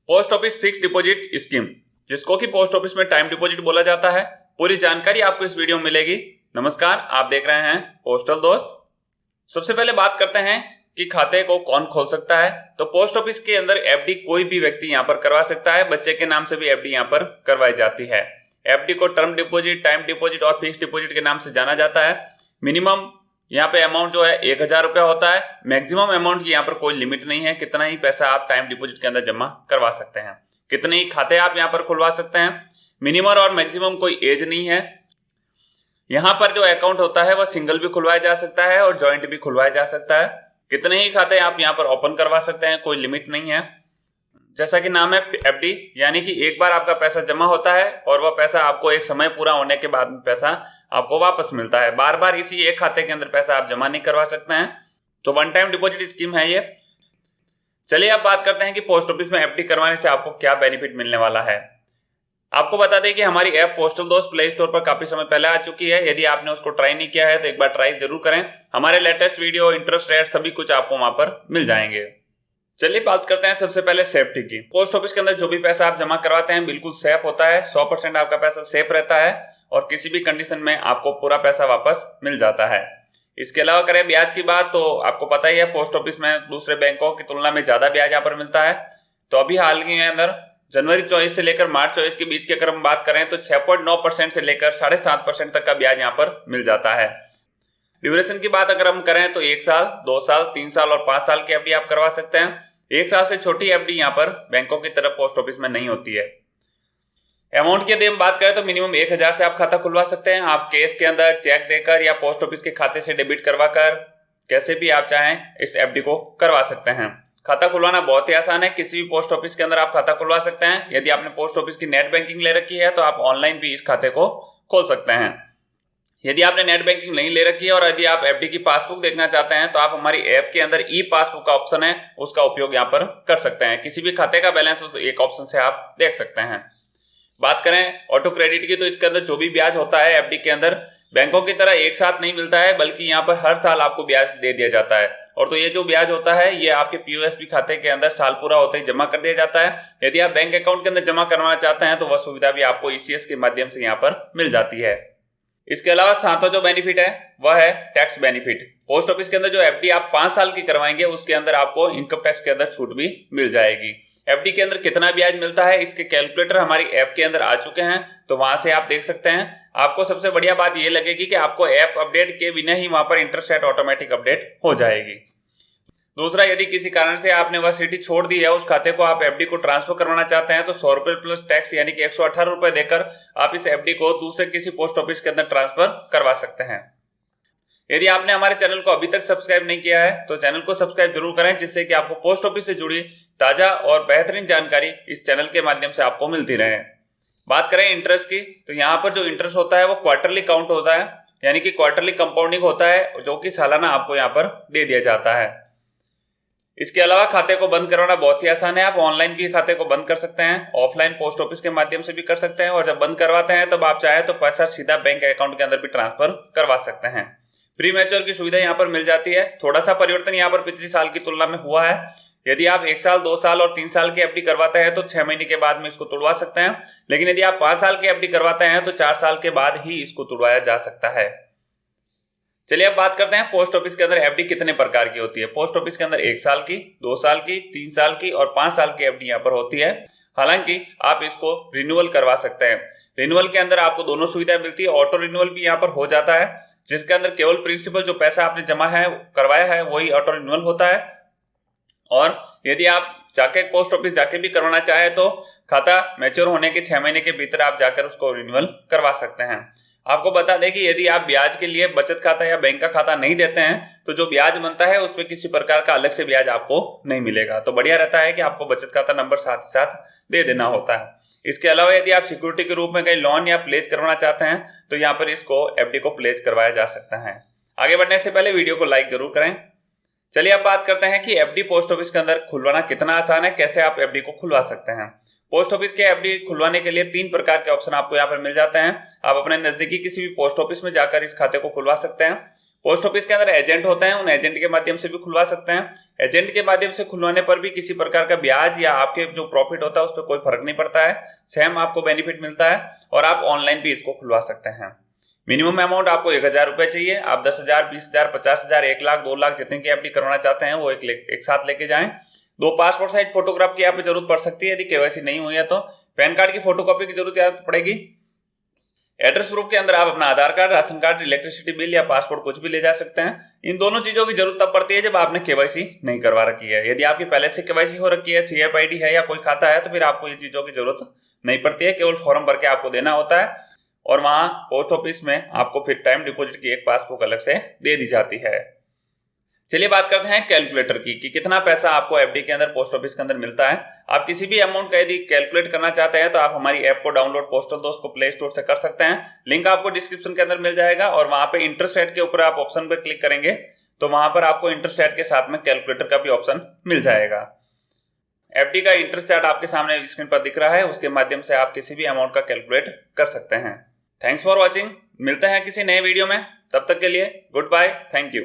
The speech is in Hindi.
Post office fix deposit scheme, जिसको कि पोस्ट ऑफिस में टाइम डिपॉजिट बोला जाता है। पूरी जानकारी आपको इस वीडियो में मिलेगी। नमस्कार, आप देख रहे हैं पोस्टल दोस्त। सबसे पहले बात करते हैं कि खाते को कौन खोल सकता है। तो पोस्ट ऑफिस के अंदर एफडी कोई भी व्यक्ति यहाँ पर करवा सकता है। बच्चे के नाम से भी एफडी यहाँ पर करवाई जाती है। एफडी को टर्म डिपॉजिट, टाइम डिपॉजिट और फिक्स डिपॉजिट के नाम से जाना जाता है। मिनिमम यहाँ पे अमाउंट जो है 1000 रुपया होता है। मैक्सिमम अमाउंट की यहाँ पर कोई लिमिट नहीं है। कितना ही पैसा आप टाइम डिपॉजिट के अंदर जमा करवा सकते हैं, कितने ही खाते आप यहाँ पर खुलवा सकते हैं। मिनिमम और मैक्सिमम कोई एज नहीं है। यहाँ पर जो अकाउंट होता है वह सिंगल भी खुलवाया जा सकता है और जॉइंट भी खुलवाया जा सकता है। कितने ही खाते आप यहाँ पर ओपन करवा सकते हैं, कोई लिमिट नहीं है। जैसा कि नाम है एफडी, यानी कि एक बार आपका पैसा जमा होता है और वह पैसा आपको एक समय पूरा होने के बाद में पैसा आपको वापस मिलता है। बार बार इसी एक खाते के अंदर पैसा आप जमा नहीं करवा सकते हैं। तो वन टाइम डिपॉजिट स्कीम है ये। चलिए अब बात करते हैं कि पोस्ट ऑफिस में एफडी करवाने से आपको क्या बेनिफिट मिलने वाला है। आपको बता दें कि हमारी ऐप पोस्टल दोस्त प्ले स्टोर पर काफी समय पहले आ चुकी है। यदि आपने उसको ट्राई नहीं किया है तो एक बार ट्राई जरूर करें। हमारे लेटेस्ट वीडियो, इंटरेस्ट रेट सभी कुछ आपको वहां पर मिल जाएंगे। चलिए बात करते हैं सबसे पहले सेफ्टी की। पोस्ट ऑफिस के अंदर जो भी पैसा आप जमा करवाते हैं बिल्कुल सेफ होता है। 100% आपका पैसा सेफ रहता है और किसी भी कंडीशन में आपको पूरा पैसा वापस मिल जाता है। इसके अलावा करें ब्याज की बात, तो आपको पता ही है पोस्ट ऑफिस में दूसरे बैंकों की तुलना में ज्यादा ब्याज यहाँ पर मिलता है। तो अभी हाल के अंदर जनवरी 24 से लेकर मार्च 24 के बीच की अगर हम बात करें तो 6.9% से लेकर 7.5% तक का ब्याज यहाँ पर मिल जाता है। ड्यूरेशन की बात अगर हम करें तो 1 साल, 2 साल, 3 साल और 5 साल की एफडी आप करवा सकते हैं। 1 साल से छोटी एफडी यहाँ पर बैंकों की तरफ पोस्ट ऑफिस में नहीं होती है। अमाउंट की यदि हम बात करें तो मिनिमम 1000 से आप खाता खुलवा सकते हैं। आप कैश के अंदर चेक देकर या पोस्ट ऑफिस के खाते से डेबिट करवा कर कैसे भी आप चाहें इस एफडी को करवा सकते हैं। खाता खुलवाना बहुत ही आसान है। किसी भी पोस्ट ऑफिस के अंदर आप खाता खुलवा सकते हैं। यदि आपने पोस्ट ऑफिस की नेट बैंकिंग ले रखी है तो आप ऑनलाइन भी इस खाते को खोल सकते हैं। यदि आपने नेट बैंकिंग नहीं ले रखी है और यदि आप एफडी की पासबुक देखना चाहते हैं तो आप हमारी ऐप के अंदर ई पासबुक का ऑप्शन है, उसका उपयोग यहाँ पर कर सकते हैं। किसी भी खाते का बैलेंस उस एक ऑप्शन से आप देख सकते हैं। बात करें ऑटो क्रेडिट की, तो इसके अंदर जो भी ब्याज होता है एफडी के अंदर बैंकों की तरह एक साथ नहीं मिलता है, बल्कि यहाँ पर हर साल आपको ब्याज दे दिया जाता है। और तो ये जो ब्याज होता है ये आपके पीओएसबी खाते के अंदर साल पूरा होते ही जमा कर दिया जाता है। यदि आप बैंक अकाउंट के अंदर जमा करवाना चाहते हैं तो वह सुविधा भी आपको ईसीएस के माध्यम से यहाँ पर मिल जाती है। इसके अलावा सातवां जो बेनिफिट है वह है टैक्स बेनिफिट। पोस्ट ऑफिस के अंदर जो एफडी आप 5 साल की करवाएंगे उसके अंदर आपको इनकम टैक्स के अंदर छूट भी मिल जाएगी। एफडी के अंदर कितना ब्याज मिलता है इसके कैलकुलेटर हमारी ऐप के अंदर आ चुके हैं, तो वहां से आप देख सकते हैं। आपको सबसे बढ़िया बात यह लगेगी कि आपको ऐप अपडेट के बिना ही वहां पर इंटरेस्ट रेट ऑटोमेटिक अपडेट हो जाएगी। दूसरा, यदि किसी कारण से आपने वह सिटी छोड़ दी है, उस खाते को आप एफडी को ट्रांसफर करवाना चाहते हैं तो 100 रुपए प्लस टैक्स यानी कि 118 रुपए देकर आप इस एफडी को दूसरे किसी पोस्ट ऑफिस के अंदर ट्रांसफर करवा सकते हैं। यदि आपने हमारे चैनल को अभी तक सब्सक्राइब नहीं किया है तो चैनल को सब्सक्राइब जरूर करें, जिससे कि आपको पोस्ट ऑफिस से जुड़ी ताजा और बेहतरीन जानकारी इस चैनल के माध्यम से आपको मिलती रहे। बात करें इंटरेस्ट की, तो यहाँ पर जो इंटरेस्ट होता है वो क्वार्टरली काउंट होता है, यानी कि क्वार्टरली कंपाउंडिंग होता है, जो कि सालाना आपको यहाँ पर दे दिया जाता है। इसके अलावा खाते को बंद करवाना बहुत ही आसान है। आप ऑनलाइन भी खाते को बंद कर सकते हैं, ऑफलाइन पोस्ट ऑफिस के माध्यम से भी कर सकते हैं, और जब बंद करवाते हैं तब आप चाहे तो पैसा सीधा बैंक अकाउंट के अंदर भी ट्रांसफर करवा सकते हैं। प्री मैच्योर की सुविधा यहाँ पर मिल जाती है। थोड़ा सा परिवर्तन यहाँ पर पिछले साल की तुलना में हुआ है। यदि आप 1 साल, 2 साल और 3 साल की एफडी करवाते हैं तो 6 महीने के बाद में इसको तुड़वा सकते हैं, लेकिन यदि आप 5 साल की एफडी करवाते हैं तो 4 साल के बाद ही इसको तुड़वाया जा सकता है। चलिए अब बात करते हैं पोस्ट ऑफिस के अंदर एफडी कितने प्रकार की होती है। पोस्ट ऑफिस के अंदर 1 साल की, 2 साल की, 3 साल की और 5 साल की एफडी यहाँ पर होती है। हालांकि आप इसको रिन्यूअल करवा सकते हैं। रिन्यूअल के अंदर आपको दोनों सुविधाएं मिलती है। ऑटो रिन्यूअल भी यहाँ पर हो जाता है, जिसके अंदर केवल प्रिंसिपल जो पैसा आपने जमा है करवाया है वही ऑटो रिन्यूअल होता है। और यदि आप जाके पोस्ट ऑफिस जाके भी करवाना चाहे तो खाता मैच्योर होने के 6 महीने के भीतर आप जाकर उसको रिन्यूअल करवा सकते हैं। आपको बता दें कि यदि आप ब्याज के लिए बचत खाता या बैंक का खाता नहीं देते हैं तो जो ब्याज बनता है उस पर किसी प्रकार का अलग से ब्याज आपको नहीं मिलेगा। तो बढ़िया रहता है कि आपको बचत खाता नंबर साथ ही साथ दे देना होता है। इसके अलावा यदि आप सिक्योरिटी के रूप में कहीं लोन या प्लेज करवाना चाहते हैं तो यहाँ पर इसको एफडी को प्लेज करवाया जा सकता है। आगे बढ़ने से पहले वीडियो को लाइक जरूर करें। चलिए अब बात करते हैं कि एफडी पोस्ट ऑफिस के अंदर खुलवाना कितना आसान है, कैसे आप एफडी को खुलवा सकते हैं। पोस्ट ऑफिस के एफडी खुलवाने के लिए 3 प्रकार के ऑप्शन आपको यहाँ पर मिल जाते हैं। आप अपने नजदीकी किसी भी पोस्ट ऑफिस में जाकर इस खाते को खुलवा सकते हैं। पोस्ट ऑफिस के अंदर एजेंट होते हैं, उन एजेंट के माध्यम से भी खुलवा सकते हैं। एजेंट के माध्यम से खुलवाने पर भी किसी प्रकार का ब्याज या आपके जो प्रॉफिट होता है उस पर कोई फर्क नहीं पड़ता है, सेम आपको बेनिफिट मिलता है और आप ऑनलाइन भी इसको खुलवा सकते हैं। मिनिमम अमाउंट आपको 1000 रुपए चाहिए। आप 10,000, 20,000, 50,000, 1 लाख, 2 लाख जितने की एफडी करवाना चाहते हैं वो एक साथ लेके जाएं। 2 पासपोर्ट साइज फोटोग्राफ की आपको जरूरत पड़ सकती है यदि केवाईसी नहीं हुई है तो। पैन कार्ड की फोटोकॉपी की जरूरत पड़ेगी। एड्रेस प्रूफ के अंदर आप अपना Aadhaar card, ration card, electricity bill या पासपोर्ट कुछ भी ले जा सकते हैं। इन दोनों चीजों की जरूरत तब पड़ती है जब आपने केवाईसी नहीं करवा रखी है। यदि आपकी पहले से केवाईसी हो रखी है, CFID है या कोई खाता है तो फिर आपको ये चीजों की जरूरत नहीं पड़ती है। केवल फॉर्म भर के आपको देना होता है और वहां पोस्ट ऑफिस में आपको फिर टाइम डिपॉजिट की एक पासबुक अलग से दे दी जाती है। चलिए बात करते हैं कैलकुलेटर की कि कितना पैसा आपको एफडी के अंदर पोस्ट ऑफिस के अंदर मिलता है। आप किसी भी अमाउंट का यदि कैलकुलेट करना चाहते हैं तो आप हमारी ऐप को डाउनलोड पोस्टल दोस्त को प्ले स्टोर से कर सकते हैं। लिंक आपको डिस्क्रिप्शन के अंदर मिल जाएगा और वहां पे इंटरेस्ट रेट के ऊपर आप ऑप्शन पे क्लिक करेंगे तो वहां पर आपको इंटरेस्ट रेट के साथ में कैलकुलेटर का भी ऑप्शन मिल जाएगा। एफडी का इंटरेस्ट रेट आपके सामने स्क्रीन पर दिख रहा है, उसके माध्यम से आप किसी भी अमाउंट का कैलकुलेट कर सकते हैं। Thanks for watching. मिलते हैं किसी नए वीडियो में, तब तक के लिए गुड बाय, थैंक यू।